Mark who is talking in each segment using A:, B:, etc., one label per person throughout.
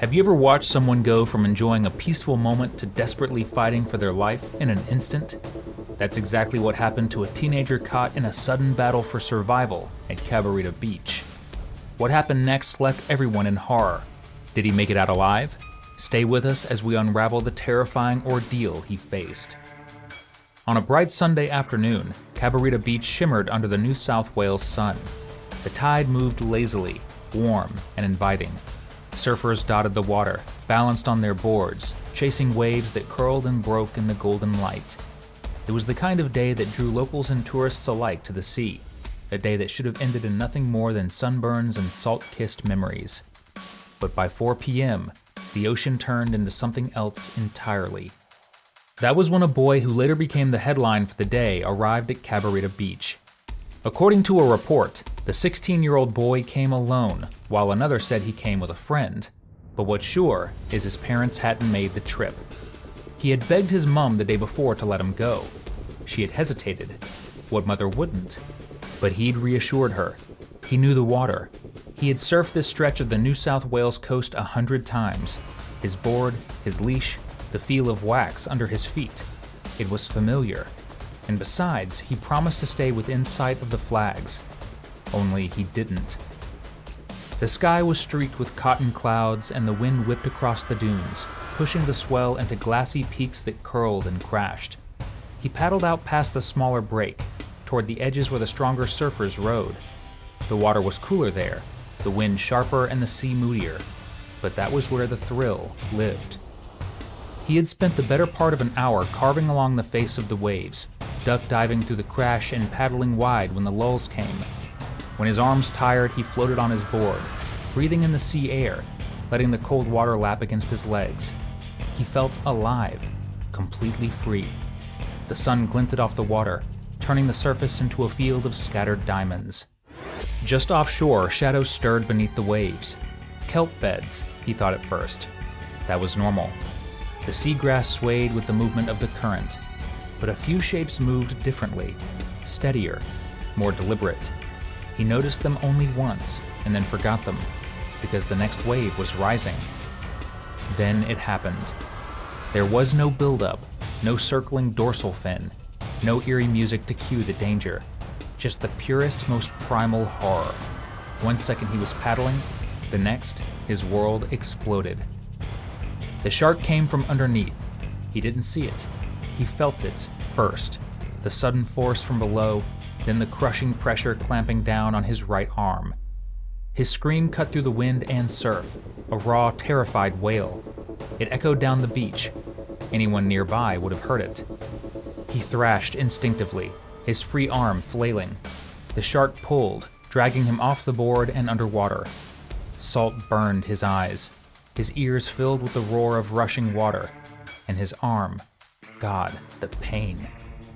A: Have you ever watched someone go from enjoying a peaceful moment to desperately fighting for their life in an instant? That's exactly what happened to a teenager caught in a sudden battle for survival at Cabarita Beach. What happened next left everyone in horror. Did he make it out alive? Stay with us as we unravel the terrifying ordeal he faced. On a bright Sunday afternoon, Cabarita Beach shimmered under the New South Wales sun. The tide moved lazily, warm and inviting. Surfers dotted the water, balanced on their boards, chasing waves that curled and broke in the golden light. It was the kind of day that drew locals and tourists alike to the sea, a day that should have ended in nothing more than sunburns and salt-kissed memories. But by 4 p.m., the ocean turned into something else entirely. That was when a boy who later became the headline for the day arrived at Cabarita Beach. According to a report, the 16-year-old boy came alone, while another said he came with a friend. But what's sure is his parents hadn't made the trip. He had begged his mom the day before to let him go. She had hesitated. What mother wouldn't? But he'd reassured her. He knew the water. He had surfed this stretch of the New South Wales coast 100 times. His board, his leash, the feel of wax under his feet. It was familiar. And besides, he promised to stay within sight of the flags. Only he didn't. The sky was streaked with cotton clouds and the wind whipped across the dunes, pushing the swell into glassy peaks that curled and crashed. He paddled out past the smaller break, toward the edges where the stronger surfers rode. The water was cooler there, the wind sharper and the sea moodier, but that was where the thrill lived. He had spent the better part of an hour carving along the face of the waves, duck diving through the crash and paddling wide when the lulls came. When his arms tired, he floated on his board, breathing in the sea air, letting the cold water lap against his legs. He felt alive, completely free. The sun glinted off the water, turning the surface into a field of scattered diamonds. Just offshore, shadows stirred beneath the waves. Kelp beds, he thought at first. That was normal. The seagrass swayed with the movement of the current, but a few shapes moved differently, steadier, more deliberate. He noticed them only once and then forgot them, because the next wave was rising. Then it happened. There was no buildup, no circling dorsal fin, no eerie music to cue the danger, just the purest, most primal horror. 1 second he was paddling, the next, his world exploded. The shark came from underneath. He didn't see it. He felt it first, the sudden force from below, then the crushing pressure clamping down on his right arm. His scream cut through the wind and surf, a raw, terrified wail. It echoed down the beach. Anyone nearby would have heard it. He thrashed instinctively, his free arm flailing. The shark pulled, dragging him off the board and underwater. Salt burned his eyes, his ears filled with the roar of rushing water, and his arm. God, the pain.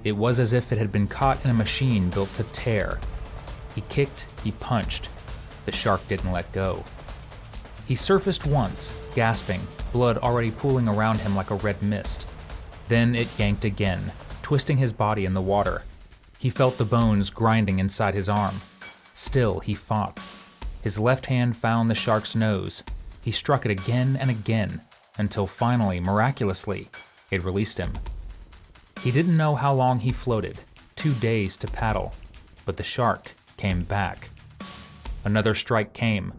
A: It was as if it had been caught in a machine built to tear. He kicked, he punched. The shark didn't let go. He surfaced once, gasping, blood already pooling around him like a red mist. Then it yanked again, twisting his body in the water. He felt the bones grinding inside his arm. Still, he fought. His left hand found the shark's nose. He struck it again and again, until finally, miraculously, it released him. He didn't know how long he floated, 2 days to paddle, but the shark came back. Another strike came.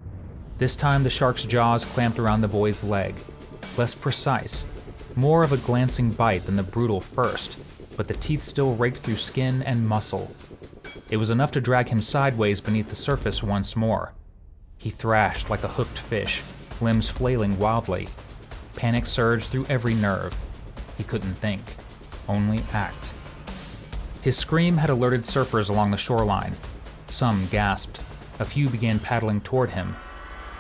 A: This time the shark's jaws clamped around the boy's leg. Less precise, more of a glancing bite than the brutal first, but the teeth still raked through skin and muscle. It was enough to drag him sideways beneath the surface once more. He thrashed like a hooked fish, limbs flailing wildly. Panic surged through every nerve. He couldn't think. Only act. His scream had alerted surfers along the shoreline. Some gasped. A few began paddling toward him.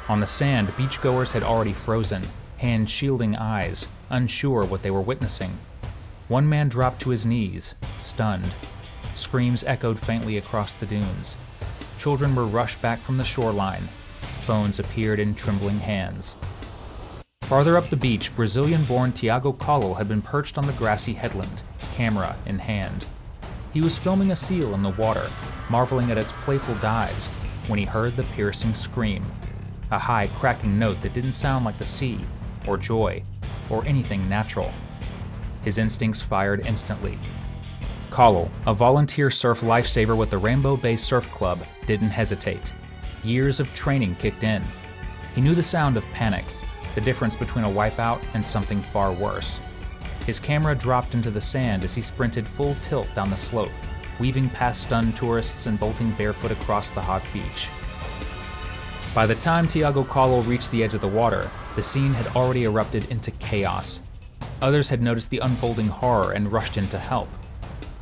A: On the sand, beachgoers had already frozen, hands shielding eyes, unsure what they were witnessing. One man dropped to his knees, stunned. Screams echoed faintly across the dunes. Children were rushed back from the shoreline. Phones appeared in trembling hands. Farther up the beach, Brazilian-born Tiago Collel had been perched on the grassy headland, camera in hand. He was filming a seal in the water, marveling at its playful dives, when he heard the piercing scream. a high, cracking note that didn't sound like the sea, or joy, or anything natural. His instincts fired instantly. Callel, a volunteer surf lifesaver with the Rainbow Bay Surf Club, didn't hesitate. Years of training kicked in. He knew the sound of panic, the difference between a wipeout and something far worse. His camera dropped into the sand as he sprinted full tilt down the slope, weaving past stunned tourists and bolting barefoot across the hot beach. By the time Tiago Callel reached the edge of the water, the scene had already erupted into chaos. Others had noticed the unfolding horror and rushed in to help.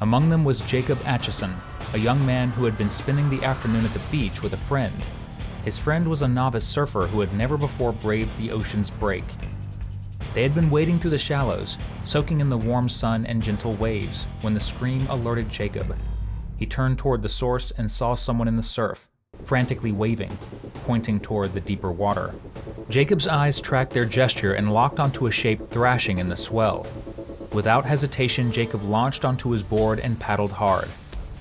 A: Among them was Jacob Atchison, a young man who had been spending the afternoon at the beach with a friend. His friend was a novice surfer who had never before braved the ocean's break. They had been wading through the shallows, soaking in the warm sun and gentle waves, when the scream alerted Jacob. He turned toward the source and saw someone in the surf, frantically waving, pointing toward the deeper water. Jacob's eyes tracked their gesture and locked onto a shape thrashing in the swell. Without hesitation, Jacob launched onto his board and paddled hard.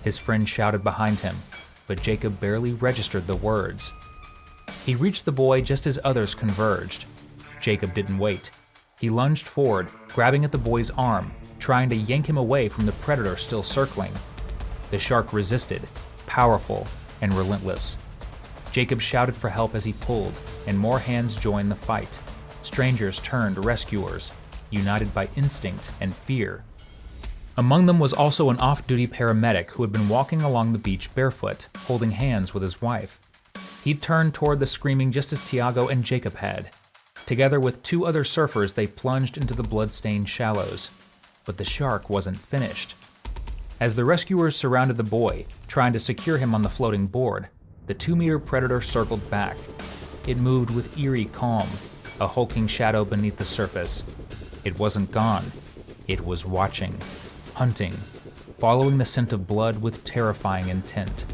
A: His friend shouted behind him, but Jacob barely registered the words. He reached the boy just as others converged. Jacob didn't wait. He lunged forward, grabbing at the boy's arm, trying to yank him away from the predator still circling. The shark resisted, powerful and relentless. Jacob shouted for help as he pulled, and more hands joined the fight. Strangers turned rescuers, united by instinct and fear. Among them was also an off-duty paramedic who had been walking along the beach barefoot, holding hands with his wife. He'd turned toward the screaming just as Tiago and Jacob had. Together with two other surfers, they plunged into the blood-stained shallows. But the shark wasn't finished. As the rescuers surrounded the boy, trying to secure him on the floating board, the 2-meter predator circled back. It moved with eerie calm, a hulking shadow beneath the surface. It wasn't gone. It was watching, hunting, following the scent of blood with terrifying intent.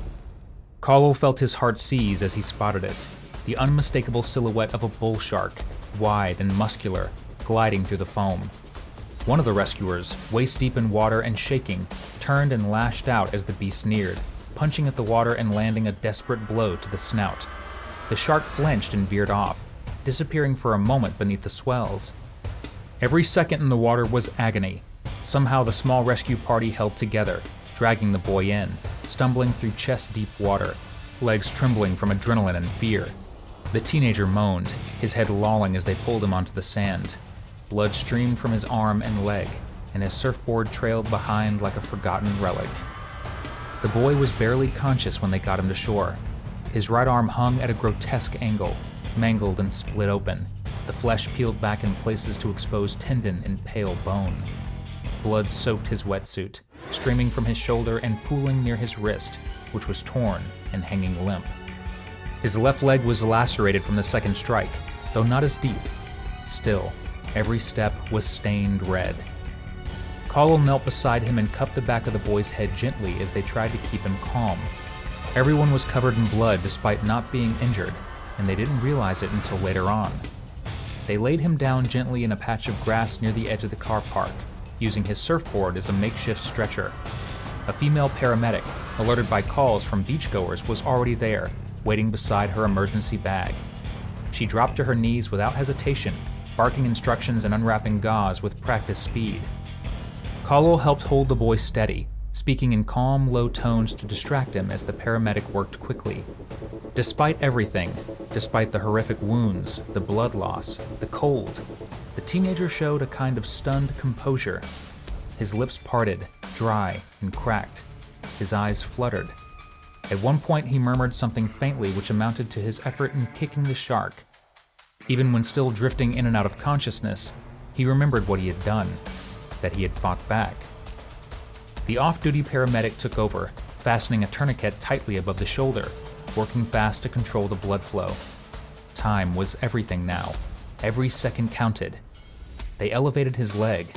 A: Callel felt his heart seize as he spotted it, the unmistakable silhouette of a bull shark, wide and muscular, gliding through the foam. One of the rescuers, waist-deep in water and shaking, turned and lashed out as the beast neared, punching at the water and landing a desperate blow to the snout. The shark flinched and veered off, disappearing for a moment beneath the swells. Every second in the water was agony. Somehow the small rescue party held together, dragging the boy in, stumbling through chest-deep water, legs trembling from adrenaline and fear. The teenager moaned, his head lolling as they pulled him onto the sand. Blood streamed from his arm and leg, and his surfboard trailed behind like a forgotten relic. The boy was barely conscious when they got him to shore. His right arm hung at a grotesque angle, mangled and split open, the flesh peeled back in places to expose tendon and pale bone. Blood soaked his wetsuit, streaming from his shoulder and pooling near his wrist, which was torn and hanging limp. His left leg was lacerated from the second strike, though not as deep. Still, every step was stained red. Callel knelt beside him and cupped the back of the boy's head gently as they tried to keep him calm. Everyone was covered in blood despite not being injured, and they didn't realize it until later on. They laid him down gently in a patch of grass near the edge of the car park, using his surfboard as a makeshift stretcher. A female paramedic, alerted by calls from beachgoers, was already there, waiting beside her emergency bag. She dropped to her knees without hesitation, barking instructions and unwrapping gauze with practiced speed. Callel helped hold the boy steady, speaking in calm, low tones to distract him as the paramedic worked quickly. Despite everything, despite the horrific wounds, the blood loss, the cold, the teenager showed a kind of stunned composure. His lips parted, dry and cracked. His eyes fluttered. At one point he murmured something faintly which amounted to his effort in kicking the shark. Even when still drifting in and out of consciousness, he remembered what he had done, that he had fought back. The off-duty paramedic took over, fastening a tourniquet tightly above the shoulder, working fast to control the blood flow. Time was everything now. Every second counted. They elevated his leg.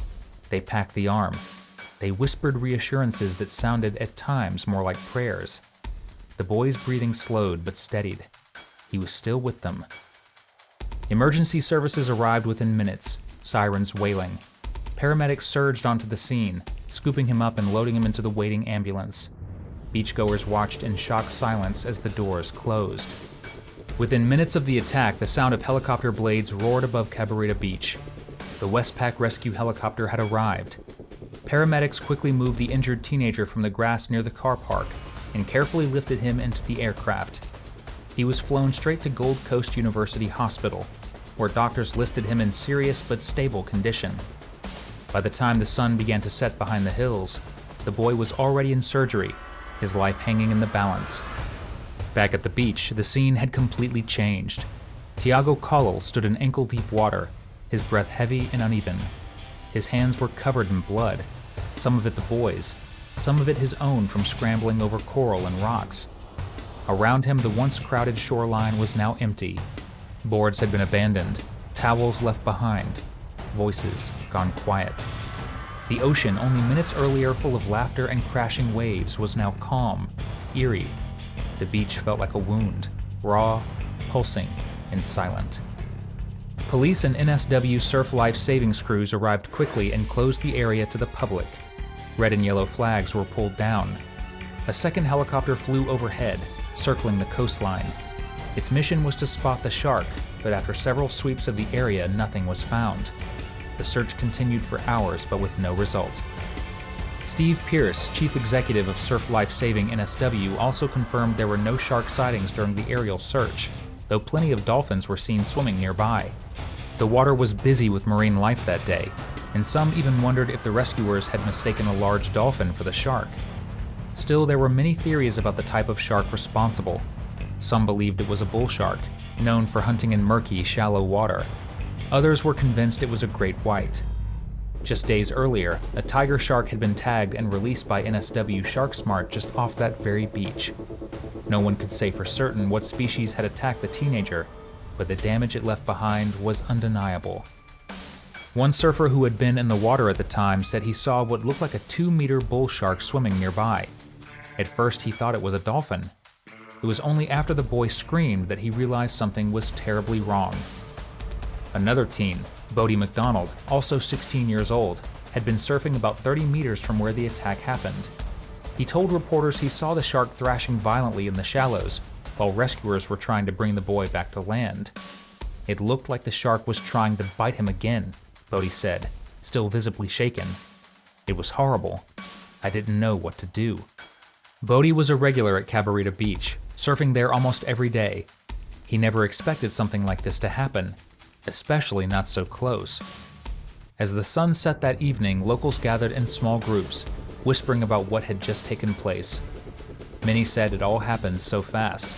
A: They packed the arm. They whispered reassurances that sounded at times more like prayers. The boy's breathing slowed but steadied. He was still with them. Emergency services arrived within minutes, sirens wailing. Paramedics surged onto the scene, scooping him up and loading him into the waiting ambulance. Beachgoers watched in shocked silence as the doors closed. Within minutes of the attack, the sound of helicopter blades roared above Cabarita Beach. The Westpac rescue helicopter had arrived. Paramedics quickly moved the injured teenager from the grass near the car park and carefully lifted him into the aircraft. He was flown straight to Gold Coast University Hospital, where doctors listed him in serious but stable condition. By the time the sun began to set behind the hills, the boy was already in surgery, his life hanging in the balance. Back at the beach, the scene had completely changed. Tiago Collel stood in ankle-deep water, his breath heavy and uneven. His hands were covered in blood, some of it the boy's, some of it his own from scrambling over coral and rocks. Around him, the once crowded shoreline was now empty. Boards had been abandoned, towels left behind, voices gone quiet. The ocean, only minutes earlier full of laughter and crashing waves, was now calm, eerie. The beach felt like a wound, raw, pulsing, and silent. Police and NSW surf life savings crews arrived quickly and closed the area to the public. Red and yellow flags were pulled down. A second helicopter flew overhead, circling the coastline. Its mission was to spot the shark, but after several sweeps of the area, nothing was found. The search continued for hours, but with no result. Steve Pierce, chief executive of Surf Life Saving NSW, also confirmed there were no shark sightings during the aerial search, though plenty of dolphins were seen swimming nearby. The water was busy with marine life that day, and some even wondered if the rescuers had mistaken a large dolphin for the shark. Still, there were many theories about the type of shark responsible. Some believed it was a bull shark, known for hunting in murky, shallow water. Others were convinced it was a great white. Just days earlier, a tiger shark had been tagged and released by NSW SharkSmart just off that very beach. No one could say for certain what species had attacked the teenager, but the damage it left behind was undeniable. One surfer who had been in the water at the time said he saw what looked like a 2-meter bull shark swimming nearby. At first, he thought it was a dolphin. It was only after the boy screamed that he realized something was terribly wrong. Another teen, Bodie McDonald, also 16 years old, had been surfing about 30 meters from where the attack happened. He told reporters he saw the shark thrashing violently in the shallows, while rescuers were trying to bring the boy back to land. It looked like the shark was trying to bite him again, Bodie said, still visibly shaken. It was horrible. I didn't know what to do. Bodie was a regular at Cabarita Beach, surfing there almost every day. He never expected something like this to happen, especially not so close. As the sun set that evening, locals gathered in small groups, whispering about what had just taken place. Many said it all happened so fast.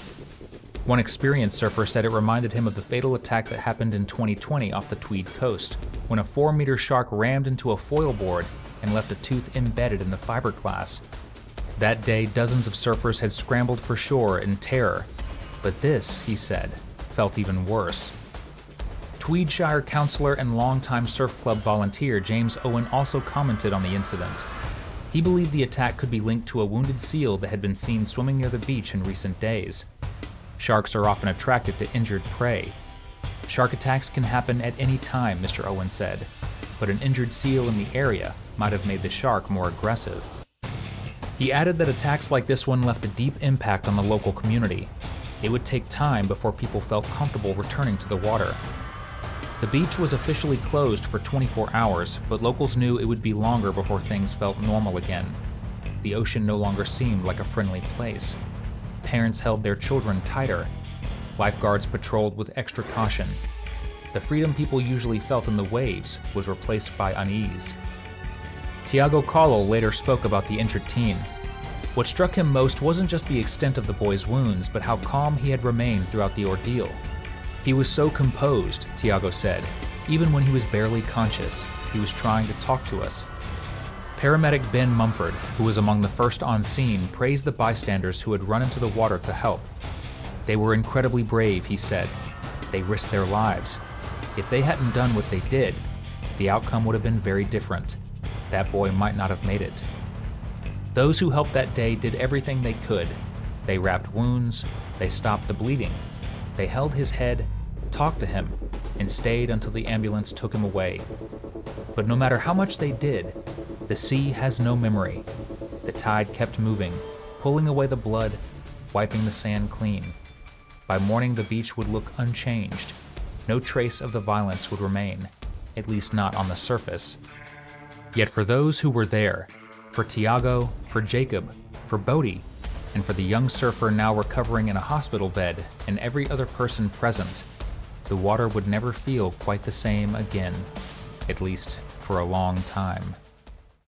A: One experienced surfer said it reminded him of the fatal attack that happened in 2020 off the Tweed coast, when a 4-meter shark rammed into a foil board and left a tooth embedded in the fiberglass. That day, dozens of surfers had scrambled for shore in terror, but this, he said, felt even worse. Tweedshire counselor and longtime surf club volunteer James Owen also commented on the incident. He believed the attack could be linked to a wounded seal that had been seen swimming near the beach in recent days. Sharks are often attracted to injured prey. Shark attacks can happen at any time, Mr. Owen said, but an injured seal in the area might have made the shark more aggressive. He added that attacks like this one left a deep impact on the local community. It would take time before people felt comfortable returning to the water. The beach was officially closed for 24 hours, but locals knew it would be longer before things felt normal again. The ocean no longer seemed like a friendly place. Parents held their children tighter. Lifeguards patrolled with extra caution. The freedom people usually felt in the waves was replaced by unease. Tiago Collel later spoke about the injured teen. What struck him most wasn't just the extent of the boy's wounds, but how calm he had remained throughout the ordeal. He was so composed, Tiago said. Even when he was barely conscious, he was trying to talk to us. Paramedic Ben Mumford, who was among the first on scene, praised the bystanders who had run into the water to help. They were incredibly brave, he said. They risked their lives. If they hadn't done what they did, the outcome would have been very different. That boy might not have made it. Those who helped that day did everything they could. They wrapped wounds, they stopped the bleeding. They held his head, talked to him, and stayed until the ambulance took him away. But no matter how much they did, the sea has no memory. The tide kept moving, pulling away the blood, wiping the sand clean. By morning, the beach would look unchanged. No trace of the violence would remain, at least not on the surface. Yet for those who were there, for Tiago, for Jacob, for Bodhi, and for the young surfer now recovering in a hospital bed, and every other person present, the water would never feel quite the same again, at least for a long time.